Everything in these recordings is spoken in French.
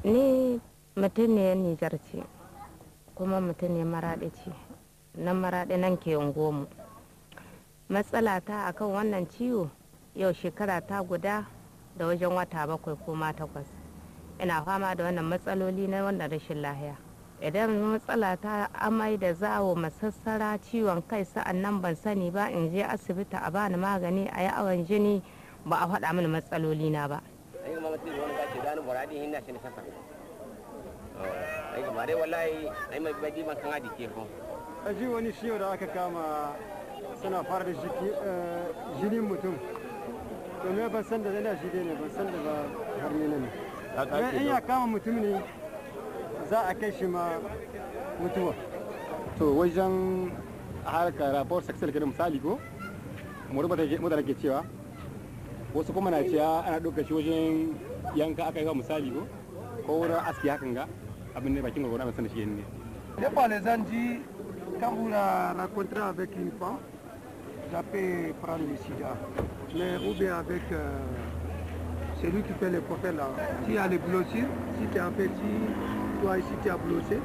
Ni mutum ne Nijar ce, kuma mutum ne Maraɗi ce, nan Maraɗi nan ke unguwarmu. Matsala ta akan wannan ciwo yau shekara ta guda da wajen wata 7 ko ma 8. Ina fama da wannan matsaloli na wannan rashin lahiya. Idan matsala ta amai da zawo, masassara, ciwon kai, sa'an nan ban sani ba in je asibiti a bani magani a yi awon jini, ba a faɗa mini matsaloli na ba. Aji wani ciwo da aka kama suna fara da jinin mutum, to ne ban san da yana shi ne, ban san da ba har ne. In ya kama mutum ne za a kai shi ma mutuwa. To wajen harkar rapport sexual kenan misali ko mu da ke cewa wasu kuma na cewa ana ɗauka shi wajen yanka aka yi wa misali ko wurin aski hakan ga abin ne bakin gwagwara mai sanar shi ne. Des fois les gens disent quand vous la rencontrez avec une femme, ça peut prendre le sida, mais ou bien avec celui qui fait les porteurs là. Si tu as les blossures, si tu es un petit, toi ici tu as blossé,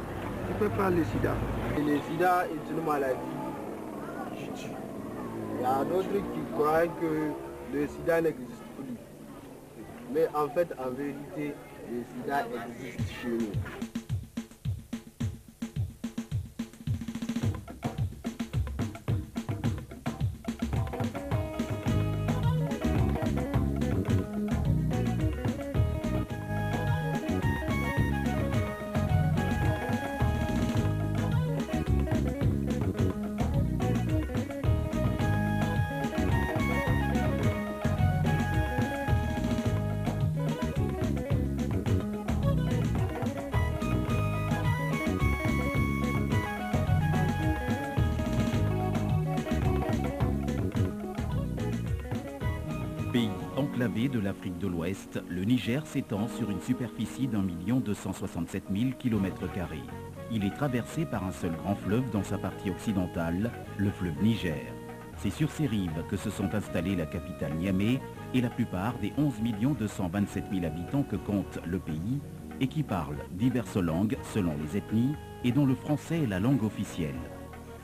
tu peux prendre le sida. Et le sida est une maladie qui tue. Il y a d'autres qui croient que le sida n'existe plus. Mais en fait, en vérité, le sida existe chez nous. Pays enclavé de l'Afrique de l'Ouest, le Niger s'étend sur une superficie d'1 267 000 km². Il est traversé par un seul grand fleuve dans sa partie occidentale, le fleuve Niger. C'est sur ses rives que se sont installées la capitale Niamey et la plupart des 11 227 000 habitants que compte le pays et qui parlent diverses langues selon les ethnies et dont le français est la langue officielle.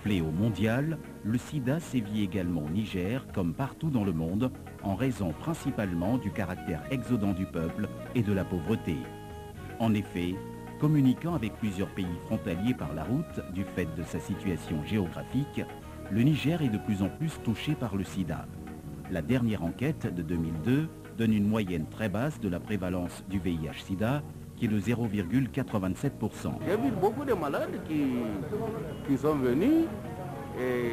Fléau mondial, le sida sévit également au Niger comme partout dans le monde en raison principalement du caractère exodant du peuple et de la pauvreté. En effet, communiquant avec plusieurs pays frontaliers par la route du fait de sa situation géographique, le Niger est de plus en plus touché par le sida. La dernière enquête de 2002 donne une moyenne très basse de la prévalence du VIH-Sida qui est de 0,87%. J'ai vu beaucoup de malades qui sont venus et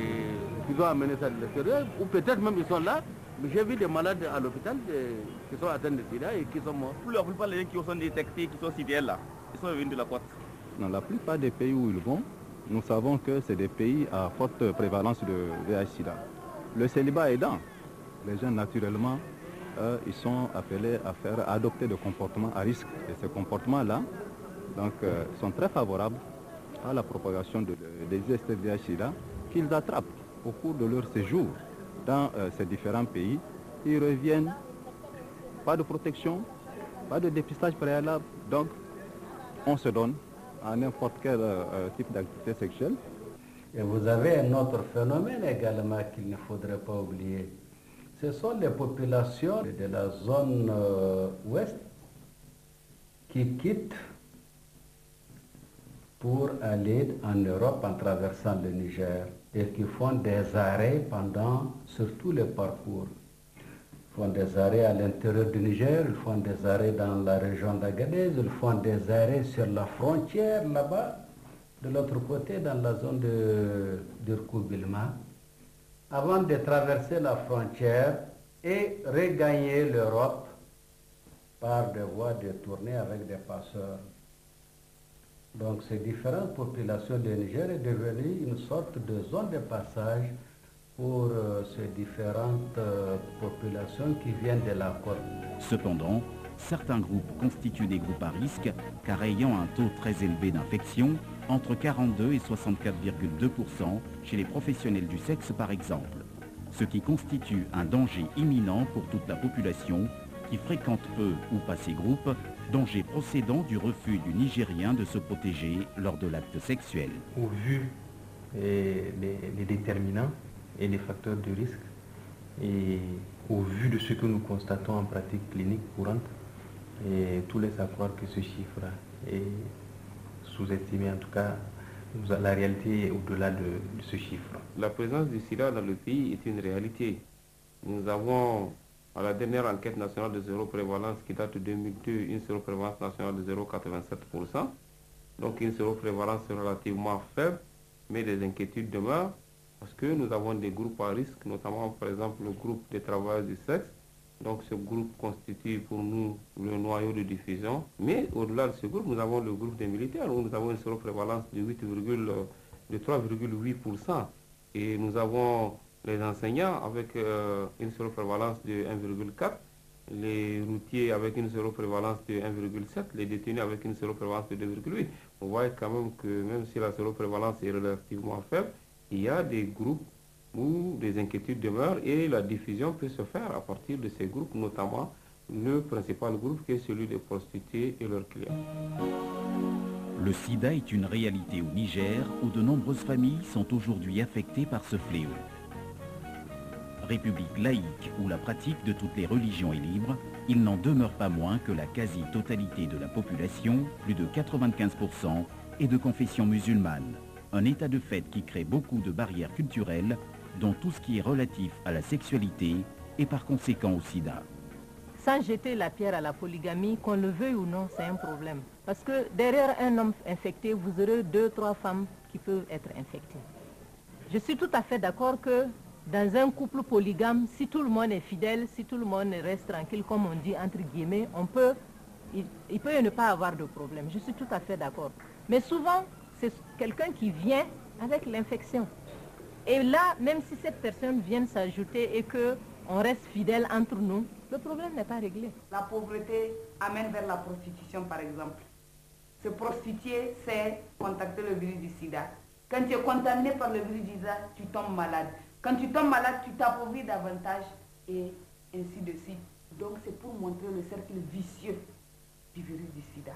qui ont amené ça de l'extérieur, ou peut-être même ils sont là, mais j'ai vu des malades à l'hôpital qui sont atteints de sida et qui sont morts. La plupart des gens qui sont détectés, qui sont cités là, ils sont venus de la côte. Dans la plupart des pays où ils vont, nous savons que c'est des pays à forte prévalence de VIH-Sida. Le célibat aidant, les gens naturellement, ils sont appelés à adopter des comportements à risque. Et ces comportements-là sont très favorables à la propagation des VIH-Sida qu'ils attrapent au cours de leur séjour dans ces différents pays. Ils reviennent, pas de protection, pas de dépistage préalable, donc on se donne à n'importe quel type d'activité sexuelle. Et vous avez un autre phénomène également qu'il ne faudrait pas oublier. Ce sont les populations de la zone ouest qui quittent pour aller en Europe en traversant le Niger et qui font des arrêts pendant surtout le parcours. Ils font des arrêts à l'intérieur du Niger, ils font des arrêts dans la région d'Agadez, ils font des arrêts sur la frontière là-bas, de l'autre côté dans la zone de d'Irkou-Bilma, avant de traverser la frontière et regagner l'Europe par des voies détournées avec des passeurs. Donc ces différentes populations du Niger est devenue une sorte de zone de passage pour ces différentes populations qui viennent de la côte. Cependant, certains groupes constituent des groupes à risque car ayant un taux très élevé d'infection, entre 42 et 64,2% chez les professionnels du sexe par exemple, ce qui constitue un danger imminent pour toute la population qui fréquente peu ou pas ces groupes danger procédant du refus du Nigérien de se protéger lors de l'acte sexuel. Au vu des déterminants et des facteurs de risque, et au vu de ce que nous constatons en pratique clinique courante, et tout laisse à croire que ce chiffre est sous-estimé. En tout cas, la réalité est au-delà de ce chiffre. La présence du sida dans le pays est une réalité. Nous avons, à la dernière enquête nationale de zéro prévalence qui date de 2002, une séroprévalence nationale de 0,87%. Donc une séroprévalence relativement faible, mais des inquiétudes demeurent parce que nous avons des groupes à risque, notamment par exemple le groupe des travailleurs du sexe. Donc ce groupe constitue pour nous le noyau de diffusion. Mais au-delà de ce groupe, nous avons le groupe des militaires où nous avons une séroprévalence de 3,8%. Et nous avons les enseignants avec une séroprévalence de 1,4%, les routiers avec une séroprévalence de 1,7%, les détenus avec une séroprévalence de 2,8%. On voit quand même que même si la séroprévalence est relativement faible, il y a des groupes où des inquiétudes demeurent et la diffusion peut se faire à partir de ces groupes, notamment le principal groupe qui est celui des prostituées et leurs clients. Le sida est une réalité au Niger où de nombreuses familles sont aujourd'hui affectées par ce fléau. République laïque où la pratique de toutes les religions est libre, il n'en demeure pas moins que la quasi-totalité de la population, plus de 95%, est de confession musulmane. Un état de fait qui crée beaucoup de barrières culturelles, dont tout ce qui est relatif à la sexualité et par conséquent au sida. Sans jeter la pierre à la polygamie, qu'on le veuille ou non, c'est un problème. Parce que derrière un homme infecté, vous aurez 2 ou 3 femmes qui peuvent être infectées. Je suis tout à fait d'accord que dans un couple polygame, si tout le monde est fidèle, si tout le monde reste tranquille, comme on dit entre guillemets, il peut ne pas avoir de problème. Je suis tout à fait d'accord. Mais souvent, c'est quelqu'un qui vient avec l'infection. Et là, même si cette personne vient s'ajouter et qu'on reste fidèle entre nous, le problème n'est pas réglé. La pauvreté amène vers la prostitution, par exemple. Se prostituer, c'est contacter le virus du sida. Quand tu es contaminé par le virus du sida, tu tombes malade. Quand tu tombes malade, tu t'appauvris davantage et ainsi de suite. Donc c'est pour montrer le cercle vicieux du virus du sida.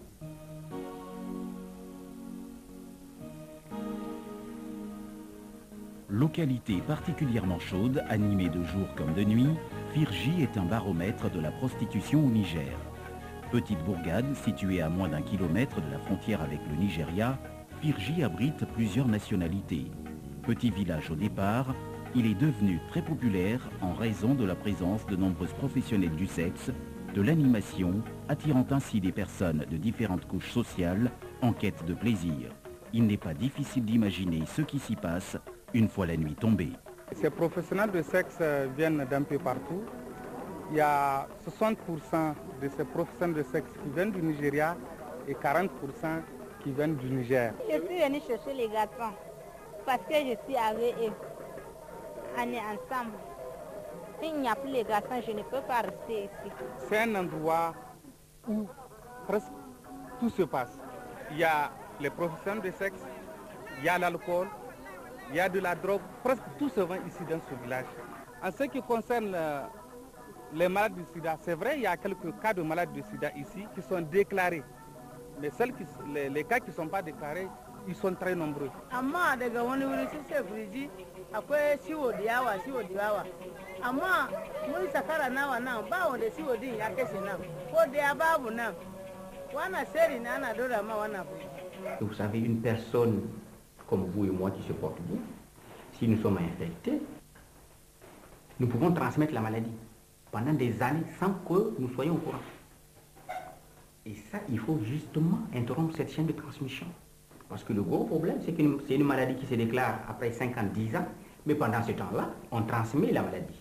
Localité particulièrement chaude, animée de jour comme de nuit, Firji est un baromètre de la prostitution au Niger. Petite bourgade située à moins d'1 kilomètre de la frontière avec le Nigeria, Firji abrite plusieurs nationalités. Petit village au départ, il est devenu très populaire en raison de la présence de nombreuses professionnels du sexe, de l'animation, attirant ainsi des personnes de différentes couches sociales en quête de plaisir. Il n'est pas difficile d'imaginer ce qui s'y passe une fois la nuit tombée. Ces professionnels de sexe viennent d'un peu partout. Il y a 60% de ces professionnels de sexe qui viennent du Nigeria et 40% qui viennent du Niger. Je suis venue chercher les garçons parce que je suis avec eux. On est ensemble. S'il n'y a plus les garçons, je ne peux pas rester ici. C'est un endroit où presque tout se passe. Il y a les professionnels de sexe, il y a l'alcool, il y a de la drogue, presque tout se vend ici dans ce village. En ce qui concerne les malades du sida, c'est vrai, il y a quelques cas de malades du sida ici qui sont déclarés. Mais les cas qui ne sont pas déclarés, ils sont très nombreux. Amma daga wani wuri sun ce firiji akwai ciwo da yawa amma mun sakara nawa nan ba wanda ciwo din ya kashe nan ko da ya babu nan wannan seri na ana dora ma wannan. Vous savez, une personne comme vous et moi qui se porte bien, si nous sommes infectés, nous pouvons transmettre la maladie pendant des années sans que nous soyons au courant. Et ça, il faut justement interrompre cette chaîne de transmission. Parce que le gros problème, c'est que c'est une maladie qui se déclare après 5 ans, 10 ans, mais pendant ce temps-là, on transmet la maladie.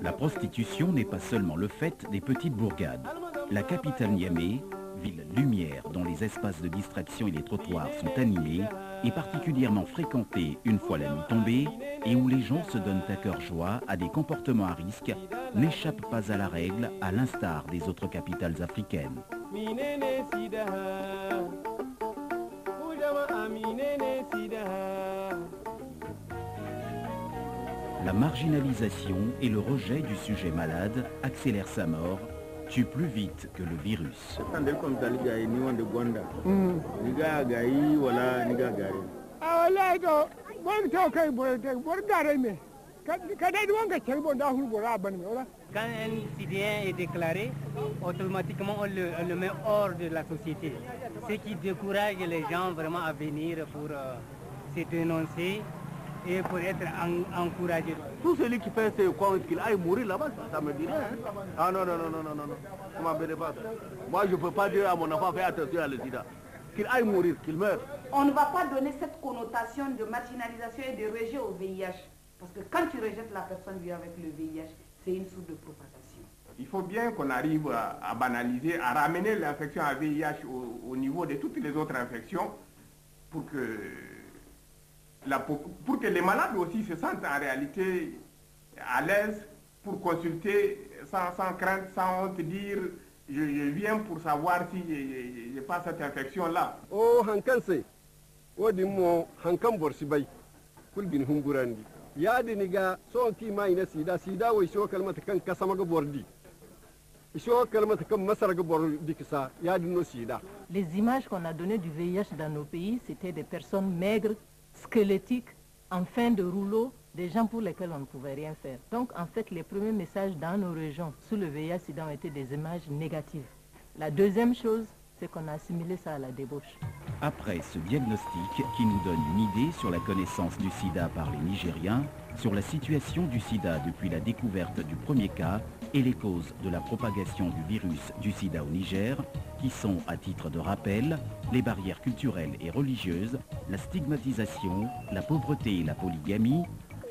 La prostitution n'est pas seulement le fait des petites bourgades. La capitale Niamey ville lumière dont les espaces de distraction et les trottoirs sont animés est particulièrement fréquentée une fois la nuit tombée et où les gens se donnent à cœur joie à des comportements à risque, n'échappent pas à la règle à l'instar des autres capitales africaines. La marginalisation et le rejet du sujet malade accélèrent sa mort, tue plus vite que le virus. Quand un citoyen est déclaré, automatiquement on le met hors de la société. Ce qui décourage les gens vraiment à venir pour se dénoncer et pour être encouragé. Tout celui qui fait ses comptes, qu'il aille mourir là-bas, ça me dit rien. Hein? Ah non, non, non, non, non, non, non. Vous m'embêtez pas. Moi, je ne peux pas dire à mon enfant, fais attention à le sida. Qu'il aille mourir, qu'il meure. On ne va pas donner cette connotation de marginalisation et de rejet au VIH. Parce que quand tu rejettes la personne vivant avec le VIH, c'est une source de propagation. Il faut bien qu'on arrive à banaliser, à ramener l'infection à VIH au niveau de toutes les autres infections pour que les malades aussi se sentent en réalité à l'aise pour consulter sans crainte, sans honte, dire je viens pour savoir si je n'ai pas cette infection-là. Oh, hankanse, odimo hankan borsibai, kulbin humburandi. Ya diniga so ki mai na sida wai so kalmata kan kasama ga bordi. So kalmata kan masara ga bordi kisa ya dinno sida. Les images qu'on a données du VIH dans nos pays, c'était des personnes maigres, squelettiques, en fin de rouleau, des gens pour lesquels on ne pouvait rien faire. Donc en fait, les premiers messages dans nos régions sur le VIH-Sida ont été des images négatives. La deuxième chose, c'est qu'on a assimilé ça à la débauche. Après ce diagnostic qui nous donne une idée sur la connaissance du sida par les Nigériens, sur la situation du sida depuis la découverte du premier cas et les causes de la propagation du virus du sida au Niger, qui sont, à titre de rappel, les barrières culturelles et religieuses, la stigmatisation, la pauvreté et la polygamie,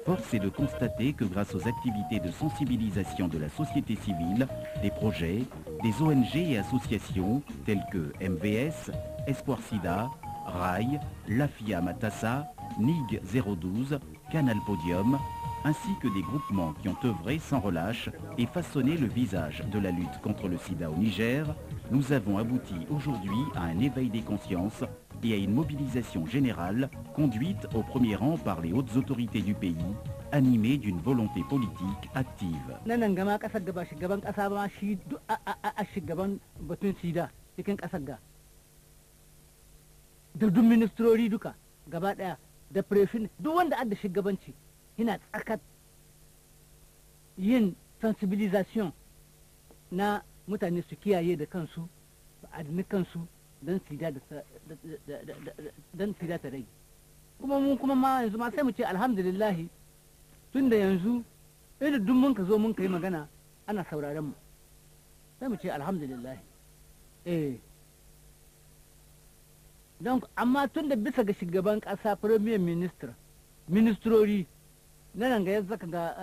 force est de constater que grâce aux activités de sensibilisation de la société civile, des projets, des ONG et associations telles que MVS, Espoir Sida, RAI, Lafia Matassa, NIG 012, Canal Podium, ainsi que des groupements qui ont œuvré sans relâche et façonné le visage de la lutte contre le sida au Niger, nous avons abouti aujourd'hui à un éveil des consciences et à une mobilisation générale conduite au premier rang par les hautes autorités du pays, animée d'une volonté politique active. Sensibilisation na mutane su kiyaye da kansu su adini kansu don sida ta rage kuma mun kuma ma yanzu ma sai mu ce alhamdulillah tun da yanzu irin duk mun ka zo mun kai magana ana sauraron mu sai mu ce alhamdulillah don amma tun da bisa ga shugaban kasa premier minister ministrori na nan ga ya zaka ga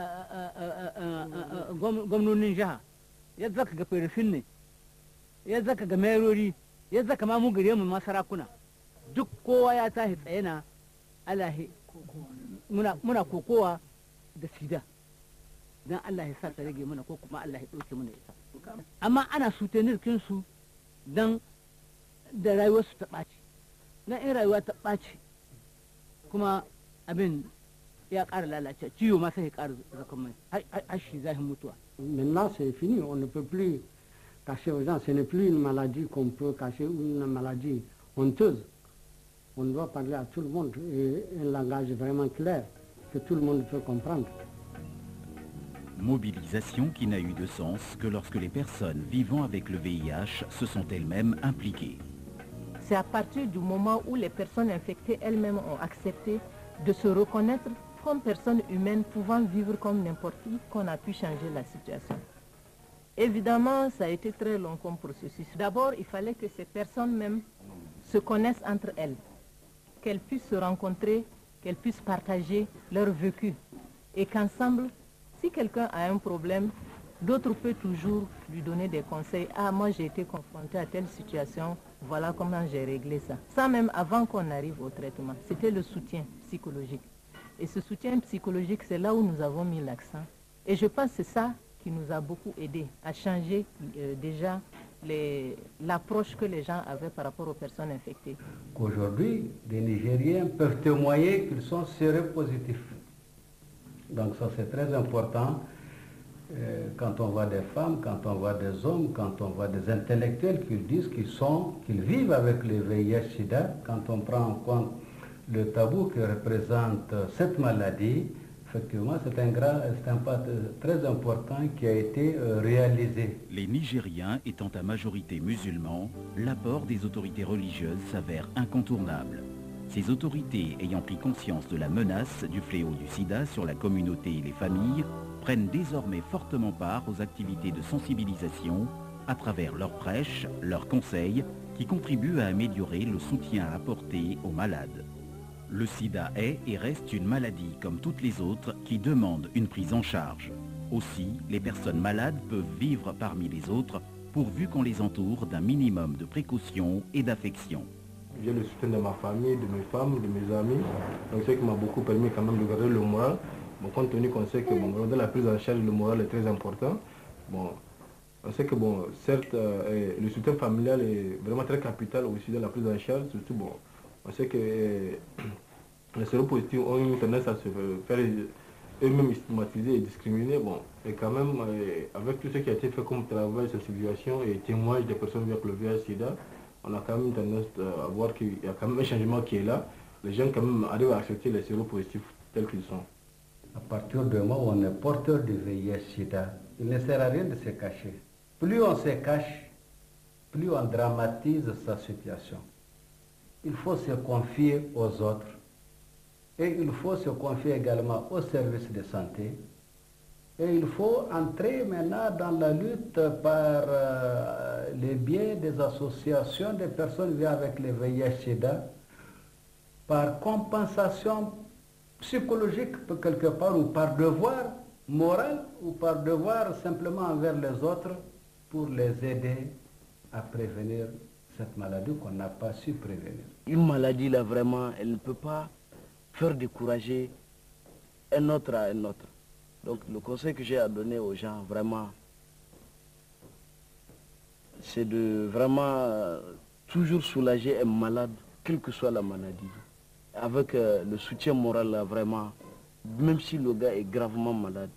gwamnonin jiha ya zaka ga ferifin ne ya zaka ga merori ya zaka ma mu gare mu masarakuna duk kowa ya tashi tsaye na alahi muna kokowa da sida don Allah ya sa ta rage mana ko kuma Allah ya ɗauke mana ita amma ana sutenir kinsu don da rayuwarsu ta ɓaci na in rayuwa ta ɓaci kuma abin ya ƙara lalace ciwo ma sai ya ƙara zakan mai har shi zahin mutuwa. Maintenant c'est fini, on ne peut plus cacher aux gens, ce n'est plus une maladie qu'on peut cacher, une maladie honteuse. On doit parler à tout le monde et un langage vraiment clair que tout le monde peut comprendre. Mobilisation qui n'a eu de sens que lorsque les personnes vivant avec le VIH se sont elles-mêmes impliquées. C'est à partir du moment où les personnes infectées elles-mêmes ont accepté de se reconnaître comme personnes humaines pouvant vivre comme n'importe qui qu'on a pu changer la situation. Évidemment, ça a été très long comme processus. D'abord, il fallait que ces personnes même se connaissent entre elles, qu'elles puissent se rencontrer, qu'elles puissent partager leur vécu et qu'ensemble, si quelqu'un a un problème, D'autres peuvent toujours lui donner des conseils. Ah, moi j'ai été confronté à telle situation, voilà comment j'ai réglé ça. Ça même avant qu'on arrive au traitement. C'était le soutien psychologique. Et ce soutien psychologique, c'est là où nous avons mis l'accent. Et je pense que c'est ça qui nous a beaucoup aidé à changer déjà l'approche que les gens avaient par rapport aux personnes infectées. Qu'aujourd'hui, les Nigériens peuvent témoigner qu'ils sont séropositifs. Donc ça c'est très important. Quand on voit des femmes, quand on voit des hommes, quand on voit des intellectuels qui disent qu'ils vivent avec le VIH-Sida, quand on prend en compte le tabou que représente cette maladie, effectivement, c'est un pas très important qui a été réalisé. Les Nigériens étant à majorité musulmans, l'apport des autorités religieuses s'avère incontournable. Ces autorités ayant pris conscience de la menace du fléau du sida sur la communauté et les familles, prennent désormais fortement part aux activités de sensibilisation à travers leurs prêches, leurs conseils, qui contribuent à améliorer le soutien à apporter aux malades. Le sida est et reste une maladie comme toutes les autres qui demande une prise en charge. Aussi, les personnes malades peuvent vivre parmi les autres pourvu qu'on les entoure d'un minimum de précautions et d'affection. J'ai le soutien de ma famille, de mes femmes, de mes amis, donc ce qui m'a beaucoup permis quand même de garder le moral. Bon, compte tenu qu'on sait que dans la prise en charge, le moral est très important. Bon, on sait que bon, certes, le soutien familial est vraiment très capital aussi dans la prise en charge. Surtout, bon, on sait que les séropositifs ont une tendance à se faire eux-mêmes stigmatiser et discriminer. Bon, et quand même, avec tout ce qui a été fait comme travail, sensibilisation et témoignage des personnes avec le VIH-Sida, on a quand même une tendance à voir qu'il y a quand même un changement qui est là. Les gens quand même arrivent à accepter les séropositifs tels qu'ils sont. À partir du moment où on est porteur du VIH-Sida, il ne sert à rien de se cacher. Plus on se cache, plus on dramatise sa situation. Il faut se confier aux autres et il faut se confier également aux services de santé. Et il faut entrer maintenant dans la lutte par les biais des associations des personnes vivant avec le VIH-Sida, par compensation psychologique quelque part, ou par devoir moral, ou par devoir simplement envers les autres, pour les aider à prévenir cette maladie qu'on n'a pas su prévenir. Une maladie là vraiment, elle ne peut pas faire décourager un autre à un autre. Donc le conseil que j'ai à donner aux gens vraiment, c'est de vraiment toujours soulager un malade, quelle que soit la maladie. Avec le soutien moral là, vraiment, même si le gars est gravement malade,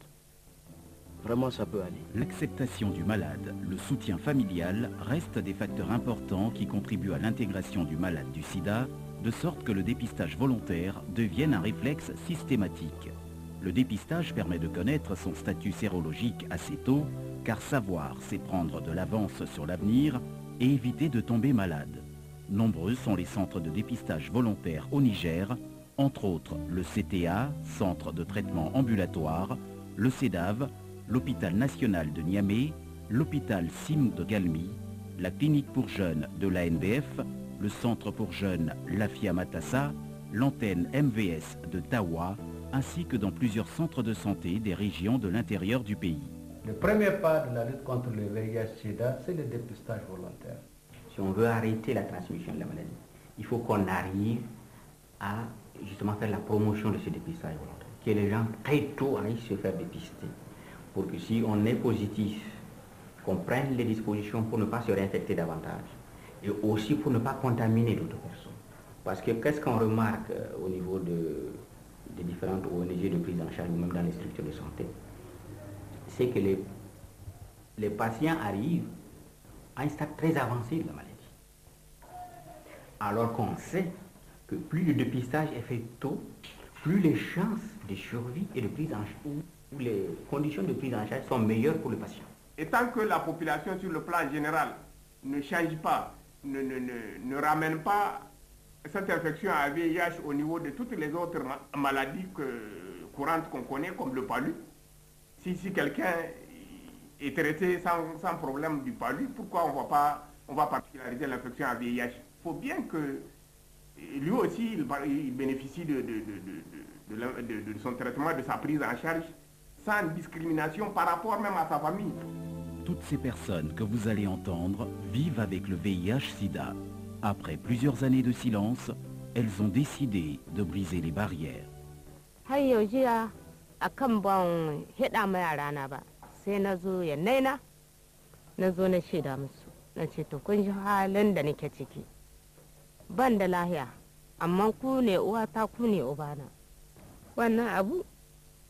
vraiment ça peut aller. L'acceptation du malade, le soutien familial restent des facteurs importants qui contribuent à l'intégration du malade du sida, de sorte que le dépistage volontaire devienne un réflexe systématique. Le dépistage permet de connaître son statut sérologique assez tôt, car savoir, c'est prendre de l'avance sur l'avenir et éviter de tomber malade. Nombreux sont les centres de dépistage volontaire au Niger, entre autres le CTA, Centre de traitement ambulatoire, le CEDAV, l'hôpital national de Niamey, l'hôpital SIM de Galmi, la clinique pour jeunes de l'ANBF, le centre pour jeunes Lafia Matassa, l'antenne MVS de Tawa, ainsi que dans plusieurs centres de santé des régions de l'intérieur du pays. Le premier pas de la lutte contre le VIH-Sida, c'est le dépistage volontaire. Si on veut arrêter la transmission de la maladie, il faut qu'on arrive à justement faire la promotion de ce dépistage volontaire, que les gens très tôt aillent se faire dépister, pour que si on est positif, qu'on prenne les dispositions pour ne pas se réinfecter davantage, et aussi pour ne pas contaminer d'autres personnes. Parce que qu'est-ce qu'on remarque au niveau des différentes ONG de prise en charge, ou même dans les structures de santé, c'est que les patients arrivent à un stade très avancé de la maladie. Alors qu'on sait que plus le dépistage est fait tôt, plus les chances de survie et de prise en charge, ou les conditions de prise en charge sont meilleures pour le patient. Et tant que la population sur le plan général ne change pas, ne ramène pas cette infection à VIH au niveau de toutes les autres maladies courantes qu'on connaît, comme le palu, si quelqu'un est traité sans problème du palu, pourquoi on va particulariser l'infection à VIH? Il faut bien que lui aussi il bénéficie de son traitement, de sa prise en charge, sans discrimination par rapport même à sa famille. Toutes ces personnes que vous allez entendre vivent avec le VIH-Sida. Après plusieurs années de silence, elles ont décidé de briser les barrières. Amma ku ne uwata ku ne ubana wannan abu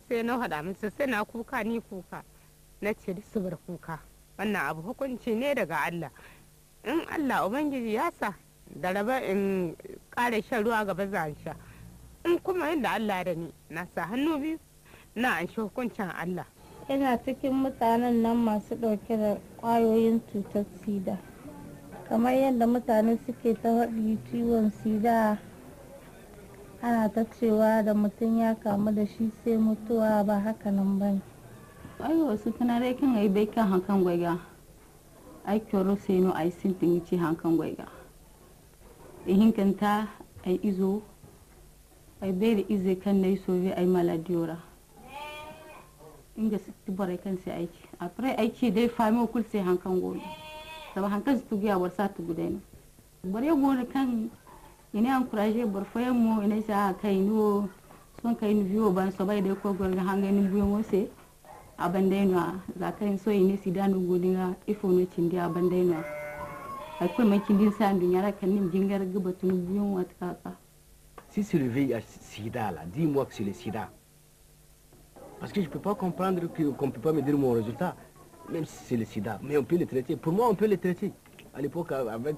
sai na hada musu sai na kuka ni kuka na ce su bar kuka wannan abu hukunci ne daga Allah in Allah ubangiji ya sa da raba in kare shan ruwa gaba zan sha in kuma inda Allah da ni na sa hannu biyu na an shi hukuncin Allah. Ina cikin mutanen nan masu ɗauke da ƙwayoyin cutar sida kamar yadda mutane suke ta faɗi ciwon sida ana ta cewa da mutum ya kamu da shi sai mutuwa ba haka nan ba ne. Ayo su kana dai kan ai bai kan hankan gwaiga ai kyoro sai no ai sintin ci hankan gwaiga hinkanta ai izo ai bai da ize kan nai sovi ai maladiyora inga sitti bare kan sai aiki après aiki dai fami kul sai hankan gobe saba hankan su tugiya war sa tugu dai bare gobe kan ina encourager bor foyen mo ina sa kai no son kai no viwo ban so bai dai ko gorga hanga ni biyo mo se abandai no za kai so ina sidanu godinga ifo no cindi abandai no ai ko mai cindi sa dunya ra kan nim jingar gubatu no biyo wat kaka. Si c'est le VIH-Sida là, dis-moi que c'est le sida. Parce que je ne peux pas comprendre qu'on ne peut pas me dire mon résultat, même si c'est le sida. Mais on peut le traiter. Pour moi, on peut le traiter. À l'époque, avec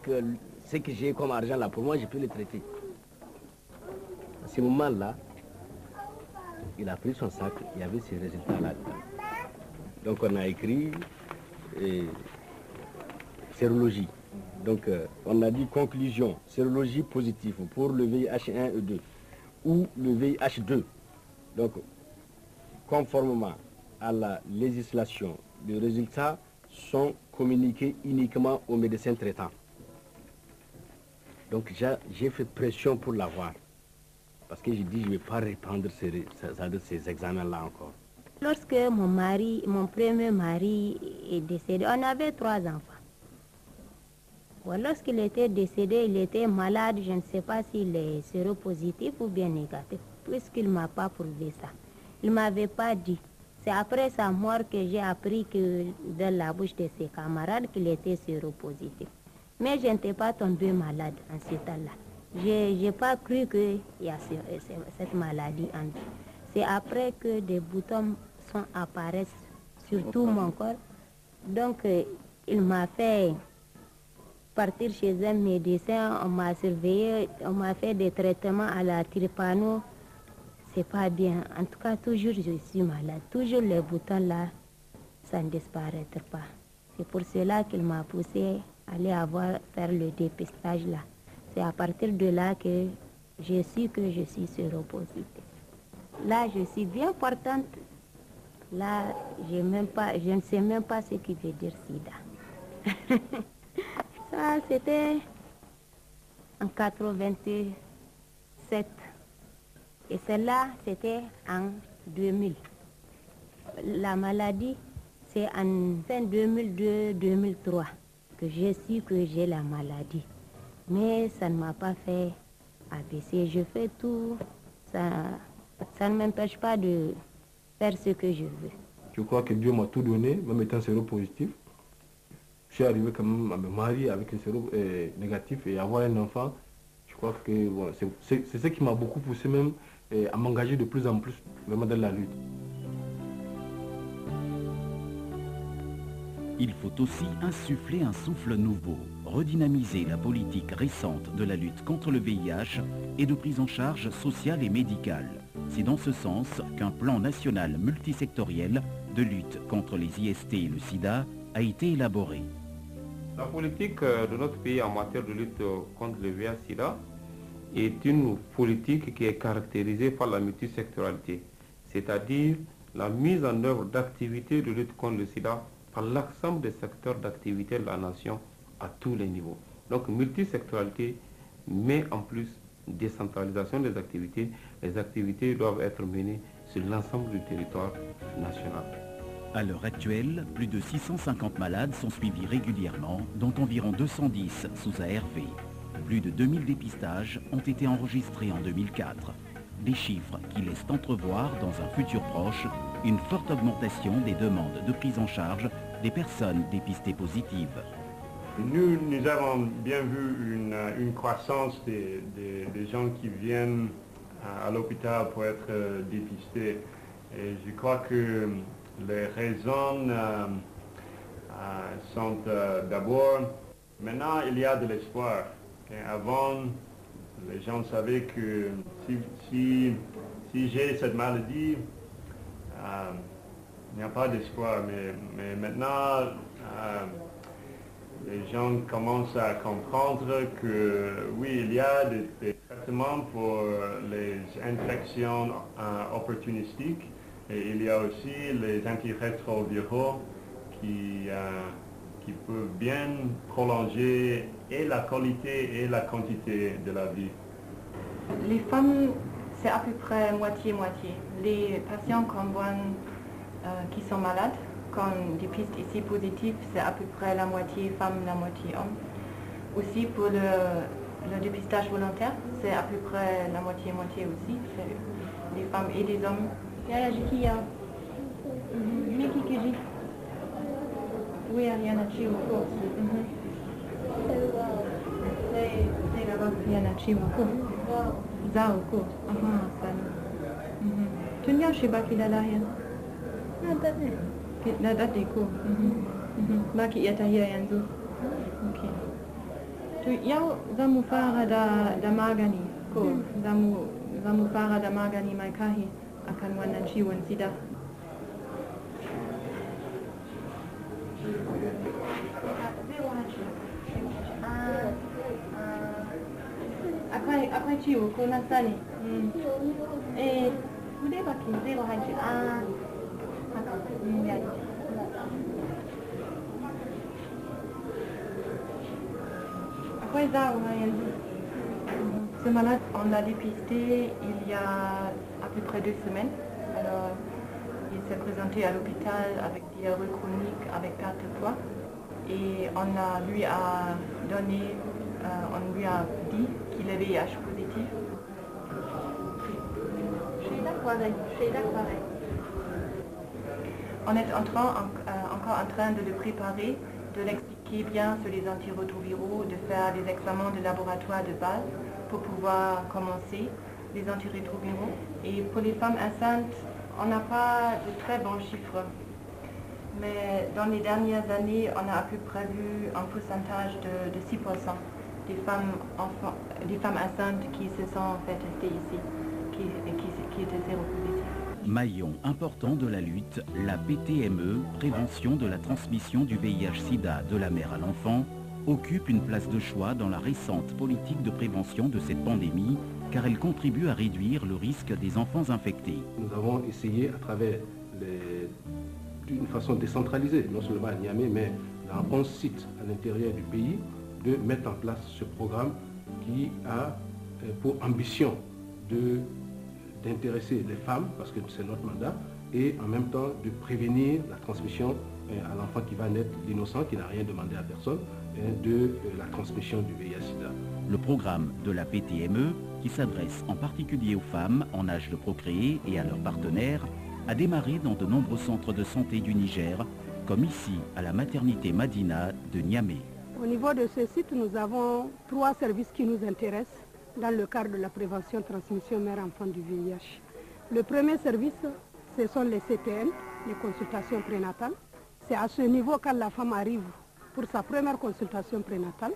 ce que j'ai comme argent là, pour moi, je peux le traiter. À ce moment-là, il a pris son sac, il y avait ces résultats-là. Donc on a écrit sérologie. Donc on a dit conclusion, sérologie positive pour le VIH1 et 2 ou le VIH2. Donc conformément à la législation, les résultats sont communiqués uniquement aux médecins traitants. Donc j'ai fait pression pour l'avoir. Parce que j'ai dit je ne vais pas reprendre ces examens-là encore. Lorsque mon premier mari est décédé, on avait 3 enfants. Lorsqu'il était décédé, il était malade, je ne sais pas s'il est séropositif ou bien négatif, puisqu'il ne m'a pas prouvé ça. Il ne m'avait pas dit. C'est après sa mort que j'ai appris que dans la bouche de ses camarades qu'il était séropositif. Mais je n'étais pas tombée malade en ce temps-là. Je n'ai pas cru qu'il y a cette maladie en lui. C'est après que des boutons apparaissent sur tout mon corps. Donc il m'a fait partir chez un médecin, on m'a surveillé, on m'a fait des traitements à la trypano. C'est pas bien. En tout cas, toujours je suis malade. Toujours les boutons là, ça ne disparaîtra pas. C'est pour cela qu'il m'a poussé à aller faire le dépistage là. C'est à partir de là que j'ai su que je suis séropositive. Là, je suis bien portante. Là, je ne sais même pas ce qui veut dire sida. Ça, c'était en 87. Et celle-là, c'était en 2000. La maladie, c'est en fin 2002-2003 que j'ai su que j'ai la maladie. Mais ça ne m'a pas fait abaisser. Je fais tout. Ça ne m'empêche pas de faire ce que je veux. Je crois que Dieu m'a tout donné, même étant séropositif. Je suis arrivé quand même à me marier avec un séro négatif et avoir un enfant. Je crois que bon, c'est ce qui m'a beaucoup poussé même à m'engager de plus en plus vraiment dans la lutte. Il faut aussi insuffler un souffle nouveau, redynamiser la politique récente de la lutte contre le VIH et de prise en charge sociale et médicale. C'est dans ce sens qu'un plan national multisectoriel de lutte contre les IST et le sida a été élaboré. La politique de notre pays en matière de lutte contre le VIH-Sida est une politique qui est caractérisée par la multisectorialité, c'est-à-dire la mise en œuvre d'activités de lutte contre le sida par l'ensemble des secteurs d'activité de la nation à tous les niveaux. Donc multisectorialité, mais en plus décentralisation des activités. Les activités doivent être menées sur l'ensemble du territoire national. À l'heure actuelle, plus de 650 malades sont suivis régulièrement, dont environ 210 sous ARV. Plus de 2000 dépistages ont été enregistrés en 2004. Des chiffres qui laissent entrevoir, dans un futur proche, une forte augmentation des demandes de prise en charge des personnes dépistées positives. Nous avons bien vu une croissance des gens qui viennent à l'hôpital pour être dépistés. Et je crois que les raisons sont d'abord, maintenant il y a de l'espoir. Avant, les gens savaient que si j'ai cette maladie, il n'y a pas d'espoir. Mais maintenant, les gens commencent à comprendre que oui, il y a des traitements pour les infections opportunistiques et il y a aussi les antirétroviraux qui peuvent bien prolonger et la qualité et la quantité de la vie. Les femmes, c'est à peu près moitié-moitié. Les patients qu'on voit qui sont malades, quand des pistes ici positives, c'est à peu près la moitié femmes, la moitié hommes. Aussi pour le dépistage volontaire, c'est à peu près la moitié-moitié aussi, c'est les femmes et les hommes. Oui, il y en a chez vous. C'est là-bas, il y en a chez vous. Zauko. Tu n'as pas qui là rien. Nada deko. Baki iya tahiya yanzu. Okay. To yau zamu fara da magani ko zamu fara da magani mai kahi akan wannan ciwon sida. Akwai ciwo ko na sani? Bude baki zai wahanci. Ce malade, on l'a dépisté il y a à peu près 2 semaines. Alors, il s'est présenté à l'hôpital avec diarrhée chronique, avec perte de poids. Et on lui a dit qu'il avait VIH positif. On est encore en train de le préparer, de l'expliquer bien sur les antirétroviraux, de faire des examens de laboratoire de base pour pouvoir commencer les antirétroviraux. Et pour les femmes enceintes, on n'a pas de très bons chiffres. Mais dans les dernières années, on a à peu près vu un pourcentage de 6% des femmes enceintes qui se sont fait tester ici, qui étaient séropositives. Maillon important de la lutte, la PTME, prévention de la transmission du VIH-Sida de la mère à l'enfant, occupe une place de choix dans la récente politique de prévention de cette pandémie, car elle contribue à réduire le risque des enfants infectés. Nous avons essayé à travers d'une façon décentralisée, non seulement à Niamey, mais dans 11 sites à l'intérieur du pays, de mettre en place ce programme qui a pour ambition d'intéresser les femmes, parce que c'est notre mandat, et en même temps de prévenir la transmission à l'enfant qui va naître, l'innocent, qui n'a rien demandé à personne, de la transmission du VIH-Sida. Le programme de la PTME, qui s'adresse en particulier aux femmes en âge de procréer et à leurs partenaires, a démarré dans de nombreux centres de santé du Niger, comme ici à la maternité Madina de Niamey. Au niveau de ce site, nous avons 3 services qui nous intéressent dans le cadre de la prévention transmission mère-enfant du VIH. Le premier service, ce sont les CPN, les consultations prénatales. C'est à ce niveau quand la femme arrive pour sa première consultation prénatale,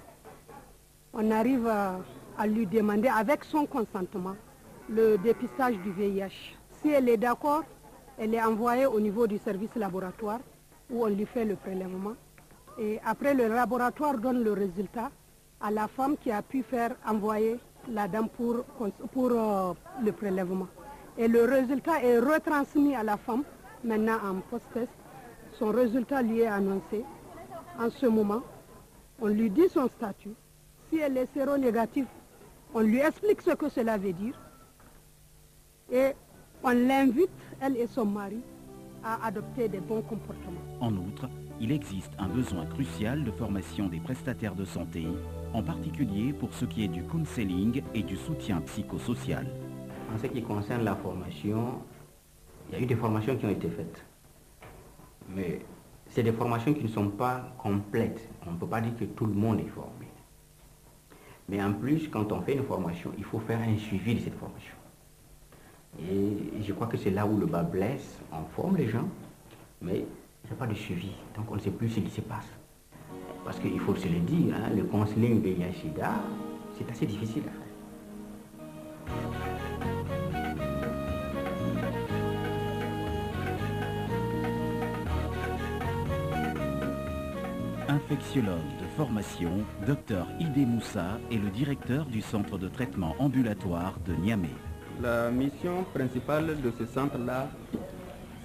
on arrive à lui demander avec son consentement le dépistage du VIH. Si elle est d'accord, elle est envoyée au niveau du service laboratoire où on lui fait le prélèvement. Et après, le laboratoire donne le résultat à la femme qui a pu faire envoyer la dame pour le prélèvement. Et le résultat est retransmis à la femme, maintenant en post-test. Son résultat lui est annoncé. En ce moment, on lui dit son statut. Si elle est séronégative, on lui explique ce que cela veut dire. Et On l'invite, elle et son mari, à adopter des bons comportements. En outre, il existe un besoin crucial de formation des prestataires de santé, en particulier pour ce qui est du counseling et du soutien psychosocial. En ce qui concerne la formation, il y a eu des formations qui ont été faites. Mais c'est des formations qui ne sont pas complètes. On ne peut pas dire que tout le monde est formé. Mais en plus, quand on fait une formation, il faut faire un suivi de cette formation. Et je crois que c'est là où le bas blesse. On forme les gens, mais il n'y a pas de suivi. Donc on ne sait plus ce qui se passe. Parce qu'il faut se le dire, hein, le counseling VIH/SIDA, c'est assez difficile à faire. Infectiologue de formation, Dr Idé Moussa est le directeur du centre de traitement ambulatoire de Niamey. La mission principale de ce centre-là,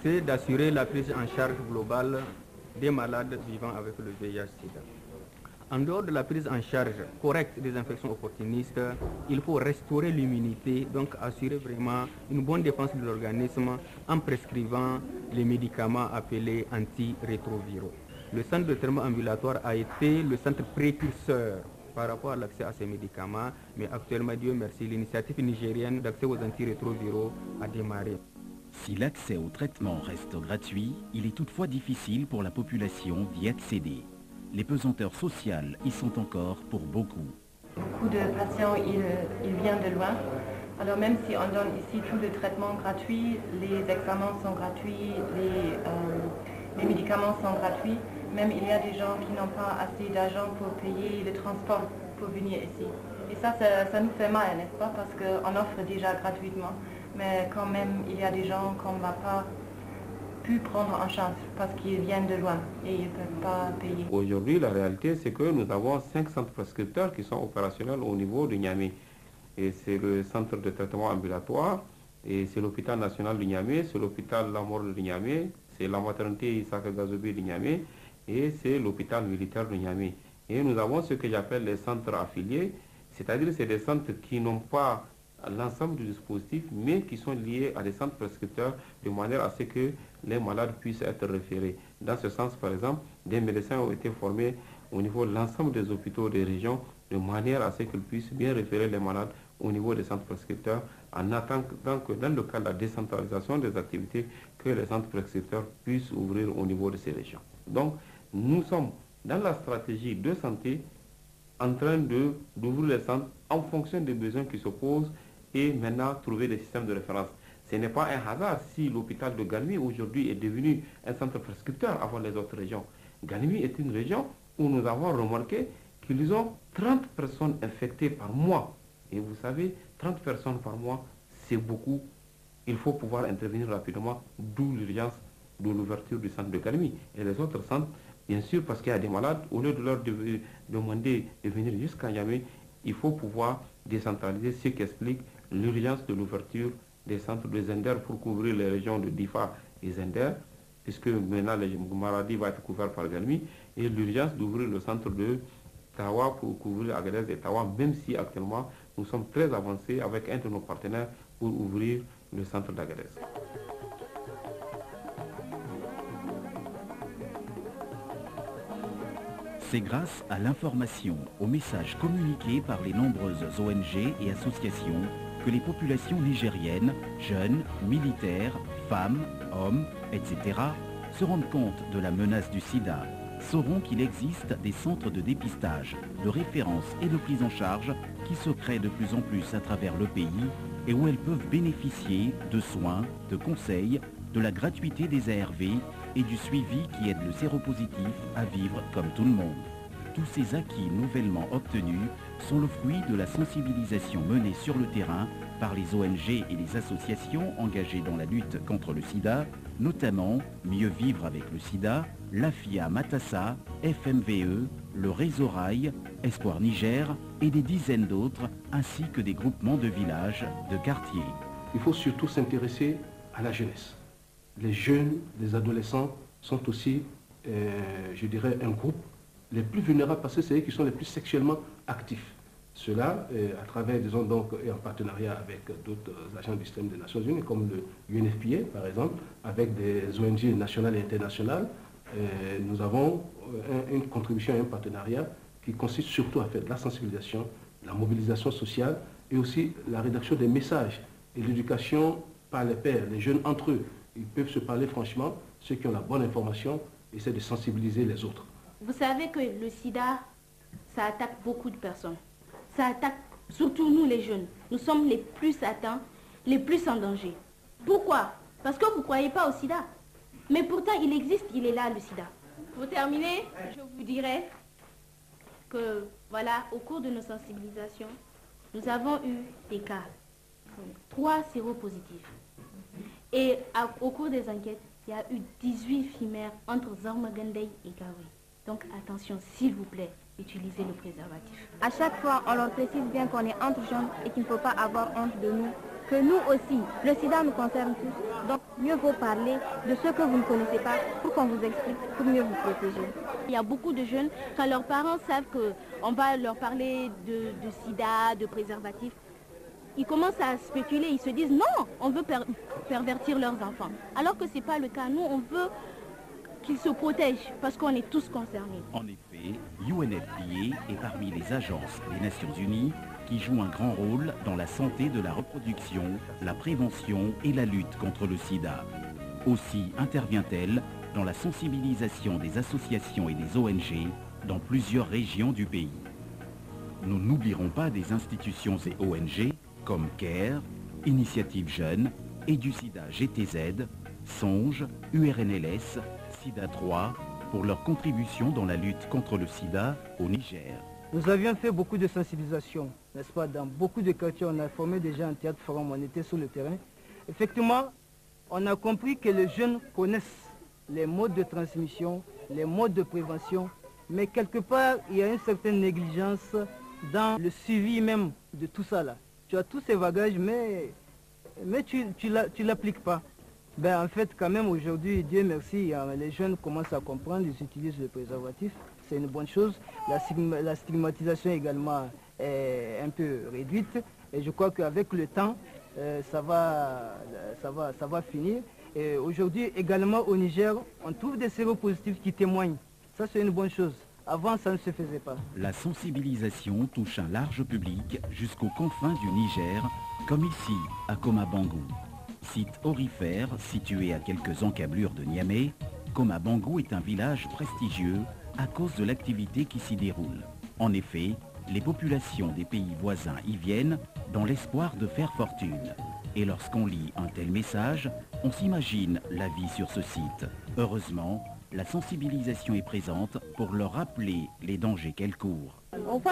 c'est d'assurer la prise en charge globale des malades vivant avec le VIH/SIDA. En dehors de la prise en charge correcte des infections opportunistes, il faut restaurer l'immunité, donc assurer vraiment une bonne défense de l'organisme en prescrivant les médicaments appelés antirétroviraux. Le centre de traitement ambulatoire a été le centre précurseur par rapport à l'accès à ces médicaments, mais actuellement, Dieu merci, l'initiative nigérienne d'accès aux antirétroviraux a démarré. Si l'accès au traitement reste gratuit, il est toutefois difficile pour la population d'y accéder. Les pesanteurs sociales y sont encore pour beaucoup. Beaucoup de patients, ils viennent de loin. Alors même si on donne ici tout le traitement gratuit, les examens sont gratuits, les médicaments sont gratuits, même il y a des gens qui n'ont pas assez d'argent pour payer le transport pour venir ici. Et ça nous fait mal, n'est-ce pas? Parce qu'on offre déjà gratuitement, mais quand même il y a des gens qu'on ne va pas pu prendre en charge parce qu'ils viennent de loin et ils ne peuvent pas payer. Aujourd'hui, la réalité, c'est que nous avons 5 centres prescripteurs qui sont opérationnels au niveau de Niamey. Et c'est le centre de traitement ambulatoire, et c'est l'hôpital national de Niamey, c'est l'hôpital La Mort de Niamey, c'est la maternité Isaka Gazobi de Niamey, et c'est l'hôpital militaire de Niamey. Et nous avons ce que j'appelle les centres affiliés, c'est-à-dire c'est des centres qui n'ont pas l'ensemble du dispositif, mais qui sont liés à des centres prescripteurs de manière à ce que les malades puissent être référés. Dans ce sens, par exemple, des médecins ont été formés au niveau de l'ensemble des hôpitaux des régions, de manière à ce qu'ils puissent bien référer les malades au niveau des centres prescripteurs, en attendant que dans le cas de la décentralisation des activités, que les centres prescripteurs puissent ouvrir au niveau de ces régions. Donc, nous sommes dans la stratégie de santé en train d'ouvrir les centres en fonction des besoins qui se posent et maintenant trouver des systèmes de référence. Ce n'est pas un hasard si l'hôpital de Galmi aujourd'hui est devenu un centre prescripteur avant les autres régions. Galmi est une région où nous avons remarqué qu'ils ont 30 personnes infectées par mois. Et vous savez, 30 personnes par mois, c'est beaucoup. Il faut pouvoir intervenir rapidement, d'où l'urgence de l'ouverture du centre de Galmi. Et les autres centres, bien sûr, parce qu'il y a des malades, au lieu de leur demander de venir jusqu'à Niamey, il faut pouvoir décentraliser, ce qui explique l'urgence de l'ouverture des centres de Zender pour couvrir les régions de Difa et Zender, puisque maintenant le Maradi va être couvert par Galmi, et l'urgence d'ouvrir le centre de Tawa pour couvrir Agadez et Tawa, même si actuellement nous sommes très avancés avec un de nos partenaires pour ouvrir le centre d'Agadez. C'est grâce à l'information, aux messages communiqués par les nombreuses ONG et associations que les populations nigériennes, jeunes, militaires, femmes, hommes, etc., se rendent compte de la menace du sida, sauront qu'il existe des centres de dépistage, de référence et de prise en charge qui se créent de plus en plus à travers le pays et où elles peuvent bénéficier de soins, de conseils, de la gratuité des ARV et du suivi qui aide le séropositif à vivre comme tout le monde. Tous ces acquis nouvellement obtenus sont le fruit de la sensibilisation menée sur le terrain par les ONG et les associations engagées dans la lutte contre le sida, notamment Mieux vivre avec le sida, l'AFIA Matassa, FMVE, le Réseau Rail, Espoir Niger et des dizaines d'autres, ainsi que des groupements de villages, de quartiers. Il faut surtout s'intéresser à la jeunesse. Les jeunes, les adolescents sont aussi, je dirais, un groupe les plus vulnérables parce que c'est eux qui sont les plus sexuellement actifs. Cela, à travers, disons donc, et en partenariat avec d'autres agents du système des Nations Unies, comme le UNFPA, par exemple, avec des ONG nationales et internationales, nous avons une contribution et un partenariat qui consiste surtout à faire de la sensibilisation, la mobilisation sociale et aussi la rédaction des messages et l'éducation par les pairs, les jeunes entre eux. Ils peuvent se parler franchement, ceux qui ont la bonne information essaient de sensibiliser les autres. Vous savez que le sida, ça attaque beaucoup de personnes. Ça attaque surtout nous les jeunes. Nous sommes les plus atteints, les plus en danger. Pourquoi? Parce que vous ne croyez pas au sida. Mais pourtant, il existe, il est là, le sida. Pour terminer, je vous dirais que, voilà, au cours de nos sensibilisations, nous avons eu des cas, 3 séropositifs. Et au cours des enquêtes, il y a eu 18 fimères entre Zarmagandey et Gaoui. Donc attention, s'il vous plaît, utilisez le préservatif. À chaque fois, on leur précise bien qu'on est entre jeunes et qu'il ne faut pas avoir honte de nous. Que nous aussi, le sida nous concerne tous. Donc mieux vaut parler de ce que vous ne connaissez pas pour qu'on vous explique, pour mieux vous protéger. Il y a beaucoup de jeunes, quand leurs parents savent qu'on va leur parler de sida, de préservatif, ils commencent à spéculer, ils se disent non, on veut pervertir leurs enfants. Alors que ce n'est pas le cas. Nous, on veut qu'ils se protègent parce qu'on est tous concernés. En effet, UNFPA est parmi les agences des Nations Unies qui jouent un grand rôle dans la santé de la reproduction, la prévention et la lutte contre le sida. Aussi intervient-elle dans la sensibilisation des associations et des ONG dans plusieurs régions du pays. Nous n'oublierons pas des institutions et ONG comme CARE, Initiative Jeunes, EduSida GTZ, Songe, URNLS, SIDA 3, pour leur contribution dans la lutte contre le sida au Niger. Nous avions fait beaucoup de sensibilisation, n'est-ce pas? Dans beaucoup de quartiers, on a formé déjà un théâtre forum, on était sur le terrain. Effectivement, on a compris que les jeunes connaissent les modes de transmission, les modes de prévention, mais quelque part, il y a une certaine négligence dans le suivi même de tout ça là. Tu as tous ces bagages, mais tu l'appliques pas. Ben, en fait, quand même, aujourd'hui, Dieu merci, les jeunes commencent à comprendre, ils utilisent le préservatif. C'est une bonne chose. La stigmatisation également est un peu réduite. Et je crois qu'avec le temps, ça va finir. Et aujourd'hui, également au Niger, on trouve des séropositifs qui témoignent. Ça, c'est une bonne chose. Avant, ça ne se faisait pas. La sensibilisation touche un large public jusqu'aux confins du Niger, comme ici, à Koma-Bangou. Site aurifère situé à quelques encablures de Niamey, Koma-Bangou est un village prestigieux à cause de l'activité qui s'y déroule. En effet, les populations des pays voisins y viennent dans l'espoir de faire fortune. Et lorsqu'on lit un tel message, on s'imagine la vie sur ce site. Heureusement, la sensibilisation est présente pour leur rappeler les dangers qu'elle court. Beaucoup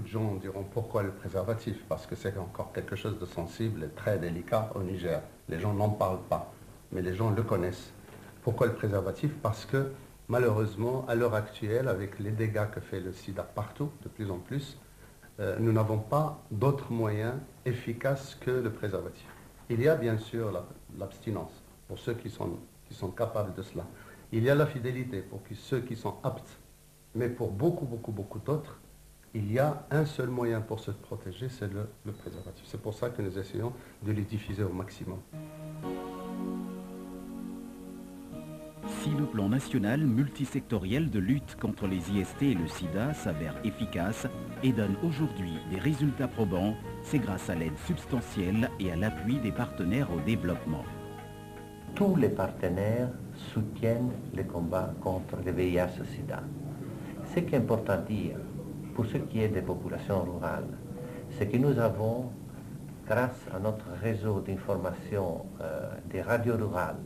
de gens diront pourquoi le préservatif? Parce que c'est encore quelque chose de sensible et très délicat au Niger. Les gens n'en parlent pas, mais les gens le connaissent. Pourquoi le préservatif? Parce que malheureusement, à l'heure actuelle, avec les dégâts que fait le sida partout, de plus en plus, nous n'avons pas d'autres moyens efficaces que le préservatif. Il y a bien sûr l'abstinence pour ceux qui sont capables de cela. Il y a la fidélité pour ceux qui sont aptes. Mais pour beaucoup d'autres, il y a un seul moyen pour se protéger, c'est le préservatif. C'est pour ça que nous essayons de les diffuser au maximum. Si le plan national multisectoriel de lutte contre les IST et le sida s'avère efficace et donne aujourd'hui des résultats probants, c'est grâce à l'aide substantielle et à l'appui des partenaires au développement. Tous les partenaires soutiennent le combat contre le VIH-Sida. Ce qui est important de dire, pour ce qui est des populations rurales, c'est que nous avons, grâce à notre réseau d'information des radios rurales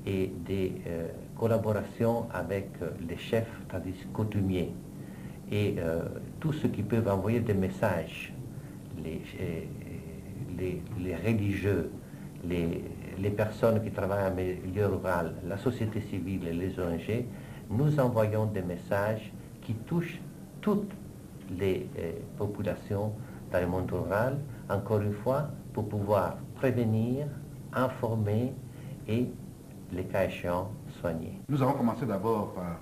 et des collaborations avec les chefs, c'est-à-dire coutumiers, et tous ceux qui peuvent envoyer des messages, les religieux, les personnes qui travaillent en milieu rural, la société civile et les ONG, nous envoyons des messages qui touchent toutes les populations dans le monde rural, encore une fois, pour pouvoir prévenir, informer et, les cas échéants, soigner. Nous avons commencé d'abord par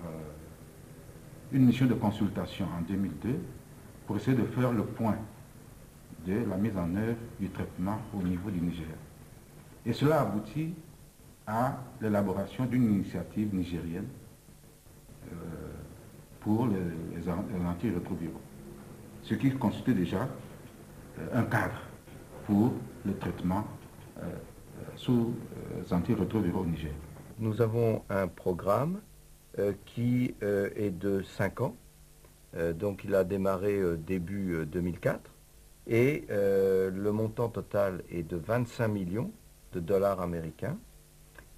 une mission de consultation en 2002 pour essayer de faire le point de la mise en œuvre du traitement au niveau du Niger. Et cela aboutit à l'élaboration d'une initiative nigérienne pour les antirétroviraux, ce qui constitue déjà un cadre pour le traitement sous antirétroviraux au Niger. Nous avons un programme qui est de 5 ans, donc il a démarré début 2004, et le montant total est de 25 millions de dollars américains,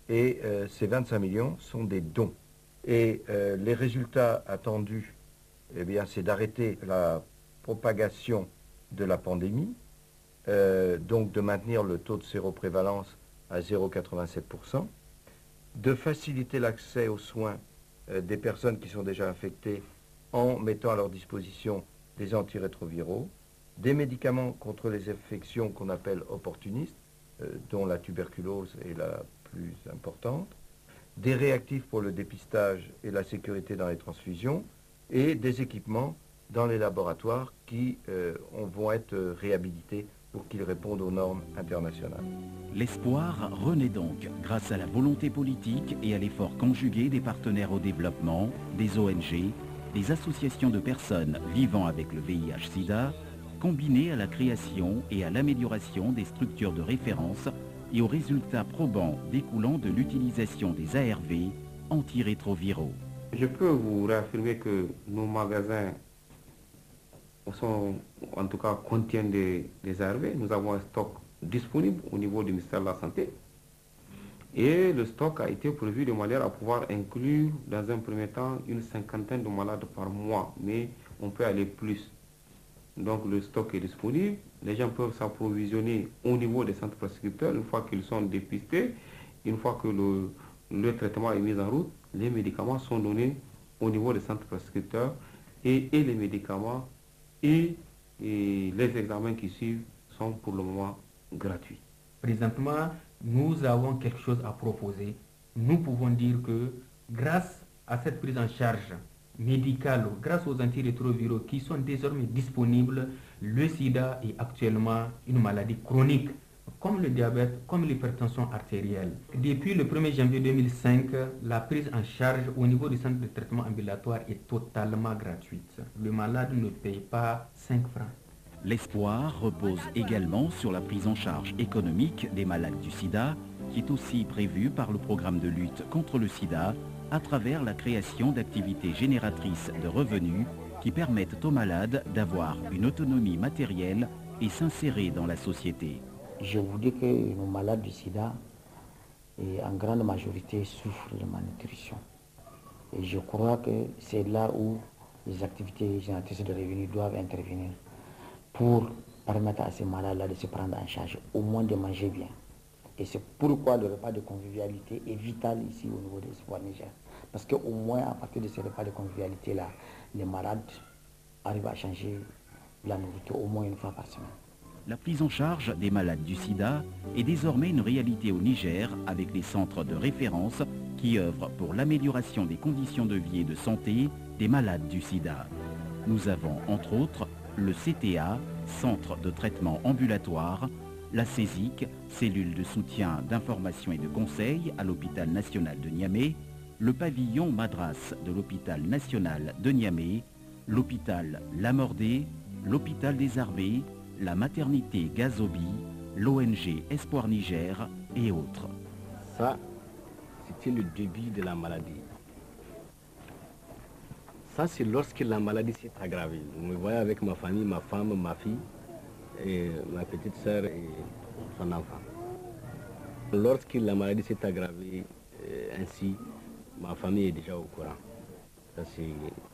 et ces 25 millions sont des dons. Et les résultats attendus, eh bien, c'est d'arrêter la propagation de la pandémie, donc de maintenir le taux de séroprévalence à 0,87%, de faciliter l'accès aux soins des personnes qui sont déjà infectées en mettant à leur disposition des antirétroviraux, des médicaments contre les infections qu'on appelle opportunistes, dont la tuberculose est la plus importante, des réactifs pour le dépistage et la sécurité dans les transfusions, et des équipements dans les laboratoires qui vont être réhabilités pour qu'ils répondent aux normes internationales. L'espoir renaît donc grâce à la volonté politique et à l'effort conjugué des partenaires au développement, des ONG, des associations de personnes vivant avec le VIH-Sida, combiné à la création et à l'amélioration des structures de référence et aux résultats probants découlant de l'utilisation des ARV antirétroviraux. Je peux vous réaffirmer que nos magasins en tout cas contiennent des ARV. Nous avons un stock disponible au niveau du ministère de la Santé. Et le stock a été prévu de manière à pouvoir inclure dans un premier temps une 50aine de malades par mois, mais on peut aller plus. Donc le stock est disponible, les gens peuvent s'approvisionner au niveau des centres prescripteurs une fois qu'ils sont dépistés, une fois que le traitement est mis en route, les médicaments sont donnés au niveau des centres prescripteurs et les médicaments et les examens qui suivent sont pour le moment gratuits. Présentement, nous avons quelque chose à proposer. Nous pouvons dire que grâce à cette prise en charge médicale, grâce aux antirétroviraux qui sont désormais disponibles, le sida est actuellement une maladie chronique, comme le diabète, comme l'hypertension artérielle. Depuis le 1er janvier 2005, la prise en charge au niveau du centre de traitement ambulatoire est totalement gratuite. Le malade ne paye pas 5 francs. L'espoir repose également sur la prise en charge économique des malades du sida, qui est aussi prévue par le programme de lutte contre le sida, à travers la création d'activités génératrices de revenus qui permettent aux malades d'avoir une autonomie matérielle et s'insérer dans la société. Je vous dis que nos malades du sida, en grande majorité, souffrent de malnutrition. Et je crois que c'est là où les activités génératrices de revenus doivent intervenir pour permettre à ces malades-là de se prendre en charge, au moins de manger bien. Et c'est pourquoi le repas de convivialité est vital ici au niveau des Espoirs Niger. Parce qu'au moins, à partir de ces repas de convivialité-là, les malades arrivent à changer la nourriture au moins une fois par semaine. La prise en charge des malades du sida est désormais une réalité au Niger avec les centres de référence qui œuvrent pour l'amélioration des conditions de vie et de santé des malades du sida. Nous avons entre autres le CTA, Centre de traitement ambulatoire, la CESIC, cellule de soutien d'information et de conseil à l'hôpital national de Niamey, le pavillon Madras de l'hôpital national de Niamey, l'hôpital Lamordé, l'hôpital des Arvés, la maternité Gazobi, l'ONG Espoir Niger et autres. Ça, c'était le début de la maladie. Ça, c'est lorsque la maladie s'est aggravée. Vous me voyez avec ma famille, ma femme, ma fille, et ma petite sœur et son enfant. Lorsque la maladie s'est aggravée, ainsi, ma famille est déjà au courant. Ça, c'est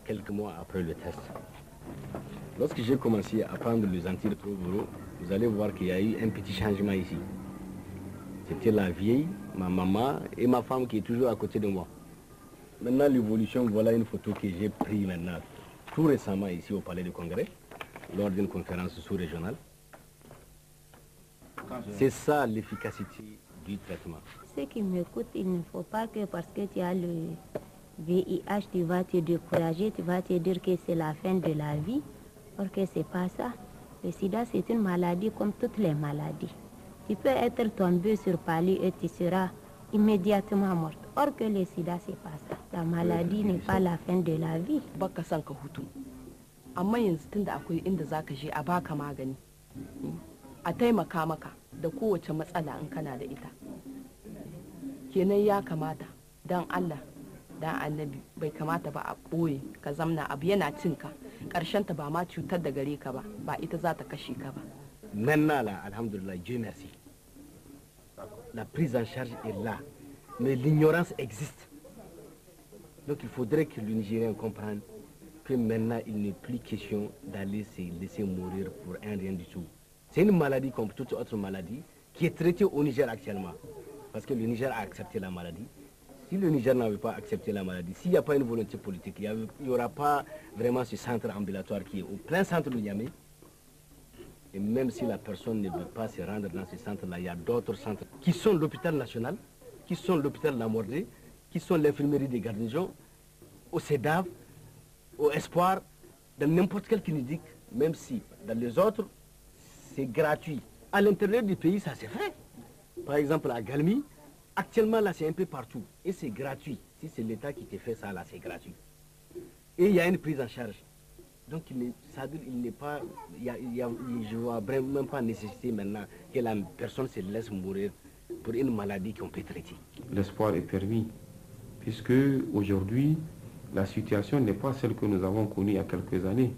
quelques mois après le test. Lorsque j'ai commencé à prendre les antirétroviraux, vous allez voir qu'il y a eu un petit changement ici. C'était la vieille, ma maman et ma femme qui est toujours à côté de moi. Maintenant, l'évolution, voilà une photo que j'ai prise maintenant, tout récemment ici au Palais du Congrès, lors d'une conférence sous-régionale. C'est ça l'efficacité du traitement. Ceux qui m'écoutent, il ne faut pas que parce que tu as le VIH, tu vas te décourager, tu vas te dire que c'est la fin de la vie, or que c'est pas ça. Le sida, c'est une maladie comme toutes les maladies. Tu peux être tombé sur palier et tu seras immédiatement morte. Or que le sida, c'est pas ça. La maladie n'est pas la fin de la vie. Baka san ka hutu. Amma yanzu tunda akwai inda zaka je a baka magani. A taimaka maka da kowace matsala in kana da ita. Kenan ya kamata dan Allah dan annabi bai kamata ba a ɓoye ka zamna abu yana cinka ƙarshen ta ba ma cutar da gare ka ba ita za ta kashe ka ba. Maintenant là, alhamdulillah, Dieu merci. La prise en charge est là, mais l'ignorance existe. Donc il faudrait que le Nigérien comprenne que maintenant il n'est plus question d'aller se laisser mourir pour un rien du tout. C'est une maladie comme toute autre maladie qui est traitée au Niger actuellement. Parce que le Niger a accepté la maladie. Si le Niger n'avait pas accepté la maladie, s'il n'y a pas une volonté politique, il n'y aura pas vraiment ce centre ambulatoire qui est au plein centre de Niamey. Et même si la personne ne veut pas se rendre dans ce centre-là, il y a d'autres centres qui sont l'hôpital national, qui sont l'hôpital Lamordé, qui sont l'infirmerie des garnisons, au CEDAV, au Espoir, dans n'importe quelle clinique, même si dans les autres, c'est gratuit. À l'intérieur du pays, ça s'est fait. Par exemple, à Galmi, actuellement, là, c'est un peu partout. Et c'est gratuit. Si c'est l'État qui te fait ça, là, c'est gratuit. Et il y a une prise en charge. Donc, il n'est pas, je ne vois vraiment pas nécessité maintenant que la personne se laisse mourir pour une maladie qu'on peut traiter. L'espoir est permis, puisque aujourd'hui, la situation n'est pas celle que nous avons connue il y a quelques années.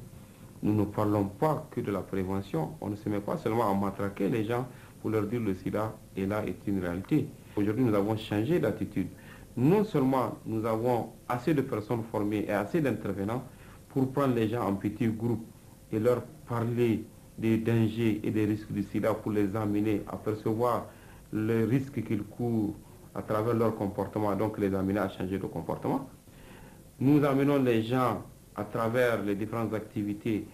Nous ne parlons pas que de la prévention. On ne se met pas seulement à matraquer les gens pour leur dire le sida est là, est une réalité. Aujourd'hui, nous avons changé d'attitude. Non seulement nous avons assez de personnes formées et assez d'intervenants pour prendre les gens en petits groupes et leur parler des dangers et des risques du sida pour les amener à percevoir les risques qu'ils courent à travers leur comportement, donc les amener à changer de comportement. Nous amenons les gens à travers les différentes activités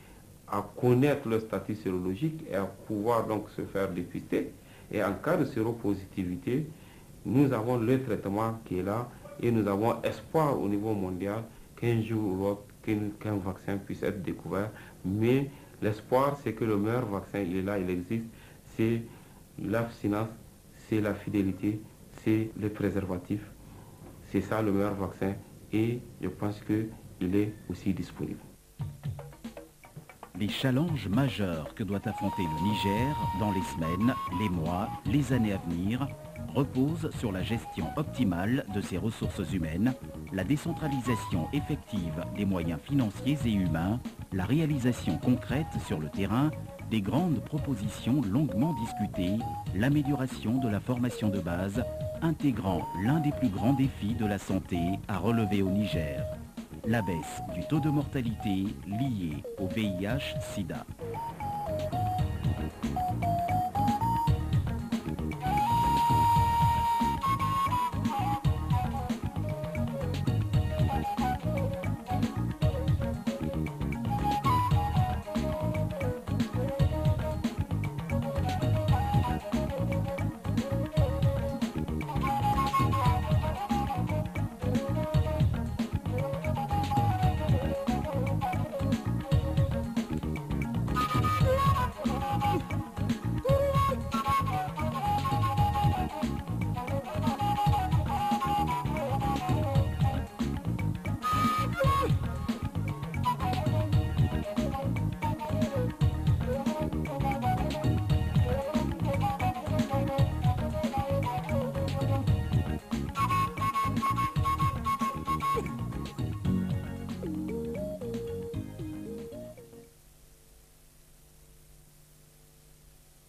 à connaître leur statut sérologique et à pouvoir donc se faire dépister. Et en cas de séropositivité, nous avons le traitement qui est là et nous avons espoir au niveau mondial qu'un jour ou l'autre, qu'un vaccin puisse être découvert. Mais l'espoir, c'est que le meilleur vaccin, il est là, il existe. C'est l'abstinence, c'est la fidélité, c'est le préservatif. C'est ça le meilleur vaccin et je pense qu'il est aussi disponible. Les challenges majeurs que doit affronter le Niger dans les semaines, les mois, les années à venir reposent sur la gestion optimale de ses ressources humaines, la décentralisation effective des moyens financiers et humains, la réalisation concrète sur le terrain des grandes propositions longuement discutées, l'amélioration de la formation de base, intégrant l'un des plus grands défis de la santé à relever au Niger, la baisse du taux de mortalité lié au VIH-Sida.